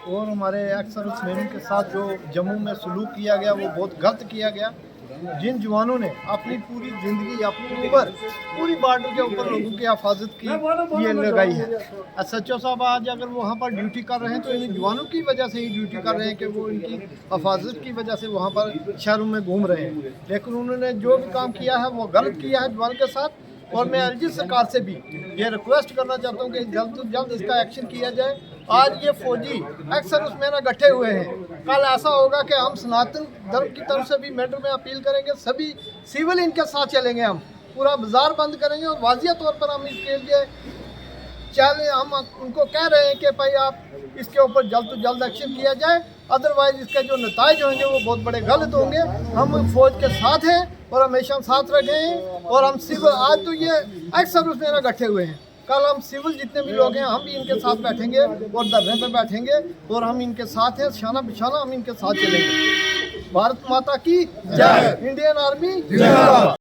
और हमारे ex serviceman के साथ जो जम्मू में सलूक किया गया वो बहुत गलत किया गया। जिन जवानों ने अपनी पूरी ज़िंदगी अपनी ऊपर पूरी बॉर्डर के ऊपर लोगों की हिफाजत की ये लगाई है। SHO साहब आज अगर वो वहाँ पर ड्यूटी कर रहे हैं तो इन जवानों की वजह से ही ड्यूटी कर रहे हैं कि वो इनकी हिफाजत की वजह से वहाँ पर शहरों में घूम रहे हैं। लेकिन उन्होंने जो भी काम किया है वो गलत किया है जवान के साथ। और मैं LG सरकार से भी ये रिक्वेस्ट करना चाहता हूँ कि जल्द से जल्द इसका एक्शन किया जाए। आज ये फौजी एक्स सर्विसमैन इकट्ठे हुए हैं, कल ऐसा होगा कि हम सनातन धर्म की तरफ से भी मैटर में अपील करेंगे, सभी सिविल इनके साथ चलेंगे, हम पूरा बाजार बंद करेंगे और वाजिया तौर पर हम इसके लिए चले हम उनको कह रहे हैं कि भाई आप इसके ऊपर जल्द से जल्द एक्शन किया जाए, अदरवाइज इसके जो नताइज होंगे वो बहुत बड़े गलत होंगे। हम फौज के साथ हैं और हमेशा साथ रहेंगे। और हम सिविल आज तो ये एक्स सर्विसमैन इकट्ठे हुए हैं, कल हम सिविल जितने भी लोग हैं हम भी इनके साथ बैठेंगे और धरने पे बैठेंगे और हम इनके साथ हैं, शाना बिछाना हम इनके साथ चलेंगे। भारत माता की जय, इंडियन आर्मी जिंदाबाद।